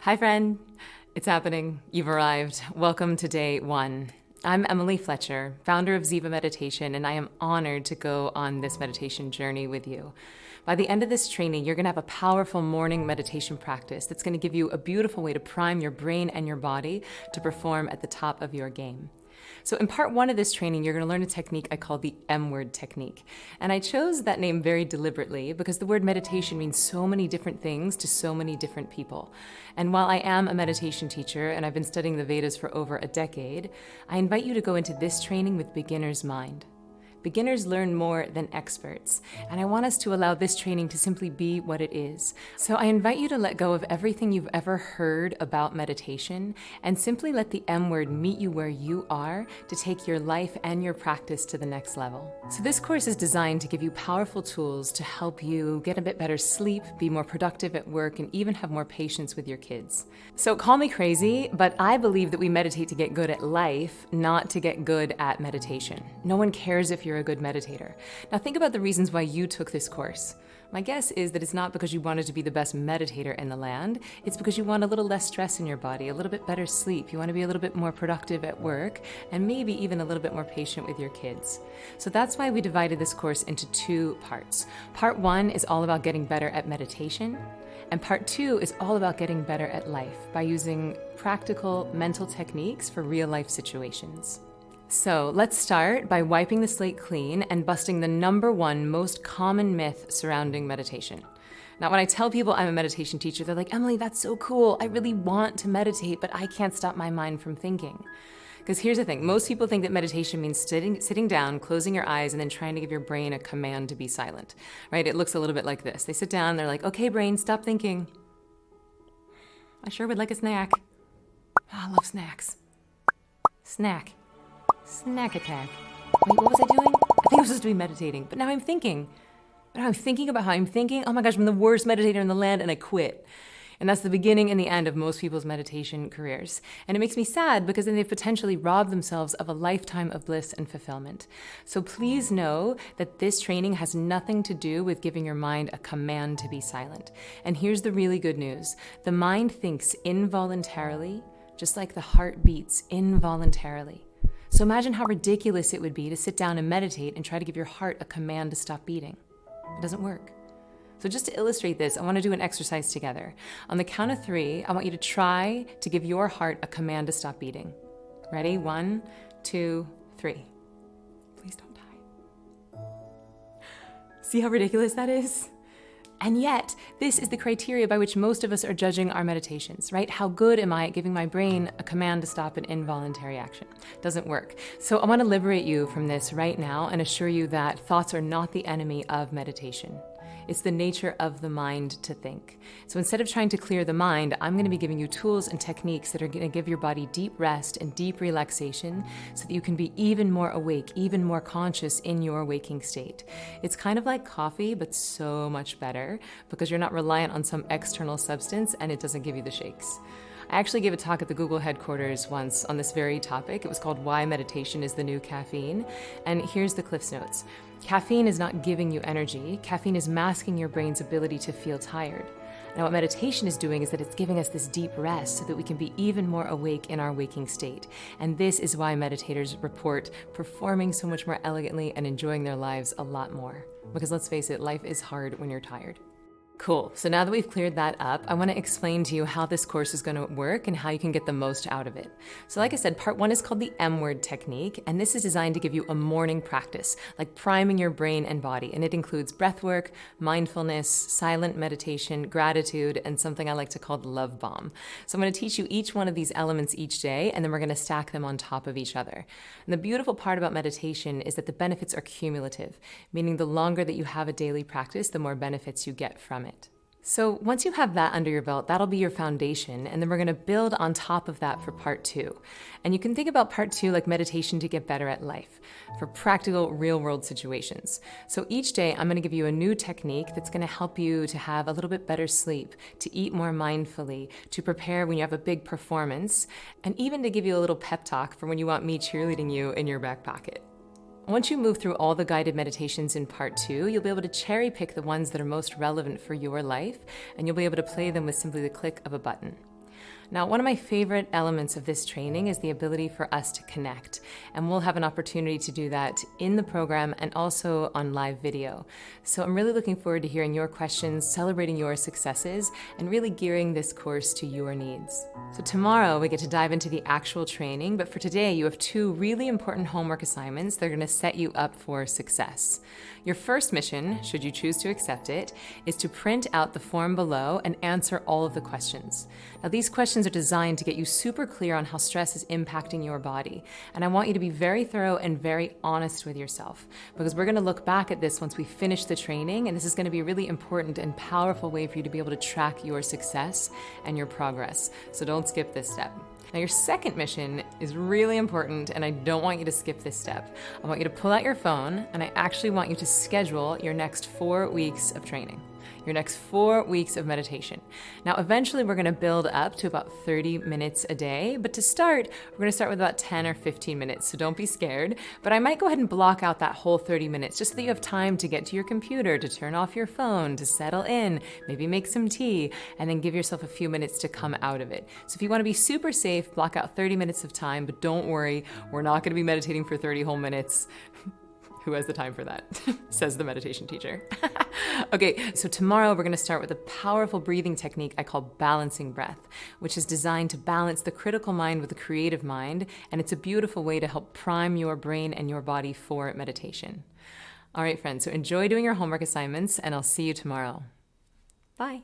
Hi, friend. It's happening. You've arrived. Welcome to day one. I'm Emily Fletcher, founder of Ziva Meditation, and I am honored to go on this meditation journey with you. By the end of this training, you're going to have a powerful morning meditation practice that's going to give you a beautiful way to prime your brain and your body to perform at the top of your game. So in part one of this training, you're going to learn a technique I call the M-word technique. And I chose that name very deliberately because the word meditation means so many different things to so many different people. And while I am a meditation teacher and I've been studying the Vedas for over a decade, I invite you to go into this training with beginner's mind. Beginners learn more than experts, and I want us to allow this training to simply be what it is. So I invite you to let go of everything you've ever heard about meditation and simply let the M word meet you where you are to take your life and your practice to the next level. So this course is designed to give you powerful tools to help you get a bit better sleep, be more productive at work, and even have more patience with your kids. So call me crazy, but I believe that we meditate to get good at life, not to get good at meditation. No one cares if you're a good meditator. Now think about the reasons why you took this course. My guess is that it's not because you wanted to be the best meditator in the land. It's because you want a little less stress in your body, a little bit better sleep. You want to be a little bit more productive at work, and maybe even a little bit more patient with your kids. So that's why we divided this course into two parts. Part one is all about getting better at meditation, and part two is all about getting better at life by using practical mental techniques for real life situations. So let's start by wiping the slate clean and busting the number one most common myth surrounding meditation. Now, when I tell people I'm a meditation teacher, they're like, Emily, that's so cool. I really want to meditate, but I can't stop my mind from thinking. Because here's the thing, most people think that meditation means sitting down, closing your eyes, and then trying to give your brain a command to be silent, right? It looks a little bit like this. They sit down, they're like, okay, brain, stop thinking. I sure would like a snack. Oh, I love snacks. Snack. Snack attack. Wait, what was I doing? I think I was supposed to be meditating, but now I'm thinking. But now I'm thinking about how I'm thinking. Oh my gosh, I'm the worst meditator in the land, and I quit. And that's the beginning and the end of most people's meditation careers. And it makes me sad because then they've potentially robbed themselves of a lifetime of bliss and fulfillment. So please know that this training has nothing to do with giving your mind a command to be silent. And here's the really good news. The mind thinks involuntarily, just like the heart beats involuntarily. So imagine how ridiculous it would be to sit down and meditate and try to give your heart a command to stop beating. It doesn't work. So just to illustrate this, I want to do an exercise together. On the count of three, I want you to try to give your heart a command to stop beating. Ready? 1, 2, 3. Please don't die. See how ridiculous that is? And yet, this is the criteria by which most of us are judging our meditations, right? How good am I at giving my brain a command to stop an involuntary action? Doesn't work. So I want to liberate you from this right now and assure you that thoughts are not the enemy of meditation. It's the nature of the mind to think. So instead of trying to clear the mind, I'm going to be giving you tools and techniques that are going to give your body deep rest and deep relaxation so that you can be even more awake, even more conscious in your waking state. It's kind of like coffee, but so much better because you're not reliant on some external substance and it doesn't give you the shakes. I actually gave a talk at the Google headquarters once on this very topic. It was called Why Meditation is the New Caffeine. And here's the Cliff's Notes. Caffeine is not giving you energy. Caffeine is masking your brain's ability to feel tired. Now, what meditation is doing is that it's giving us this deep rest so that we can be even more awake in our waking state. And this is why meditators report performing so much more elegantly and enjoying their lives a lot more. Because let's face it, life is hard when you're tired. Cool. So now that we've cleared that up, I want to explain to you how this course is going to work and how you can get the most out of it. So like I said, part one is called the M-word technique, and this is designed to give you a morning practice, like priming your brain and body. And it includes breath work, mindfulness, silent meditation, gratitude, and something I like to call the love bomb. So I'm going to teach you each one of these elements each day, and then we're going to stack them on top of each other. And the beautiful part about meditation is that the benefits are cumulative, meaning the longer that you have a daily practice, the more benefits you get from it. So once you have that under your belt, that'll be your foundation, and then we're going to build on top of that for part two. And you can think about part two like meditation to get better at life, for practical real-world situations. So each day I'm going to give you a new technique that's going to help you to have a little bit better sleep, to eat more mindfully, to prepare when you have a big performance, and even to give you a little pep talk for when you want me cheerleading you in your back pocket. Once you move through all the guided meditations in part two, you'll be able to cherry pick the ones that are most relevant for your life, and you'll be able to play them with simply the click of a button. Now, one of my favorite elements of this training is the ability for us to connect, and we'll have an opportunity to do that in the program and also on live video. So I'm really looking forward to hearing your questions, celebrating your successes, and really gearing this course to your needs. So tomorrow we get to dive into the actual training, but for today you have two really important homework assignments that are going to set you up for success. Your first mission, should you choose to accept it, is to print out the form below and answer all of the questions. Now, these questions are designed to get you super clear on how stress is impacting your body. And I want you to be very thorough and very honest with yourself, because we're going to look back at this once we finish the training, and this is going to be a really important and powerful way for you to be able to track your success and your progress. So don't skip this step. Now, your second mission is really important, and I don't want you to skip this step. I want you to pull out your phone, and I actually want you to schedule your next 4 weeks of training. Your next 4 weeks of meditation. Now, eventually we're going to build up to about 30 minutes a day, but to start, we're going to start with about 10 or 15 minutes, so don't be scared. But I might go ahead and block out that whole 30 minutes just so that you have time to get to your computer, to turn off your phone, to settle in, maybe make some tea, and then give yourself a few minutes to come out of it. So if you want to be super safe, block out 30 minutes of time, but don't worry, we're not going to be meditating for 30 whole minutes. Who has the time for that? Says the meditation teacher. Okay, so tomorrow we're going to start with a powerful breathing technique I call balancing breath, which is designed to balance the critical mind with the creative mind, and it's a beautiful way to help prime your brain and your body for meditation. All right, friends, so enjoy doing your homework assignments, and I'll see you tomorrow. Bye.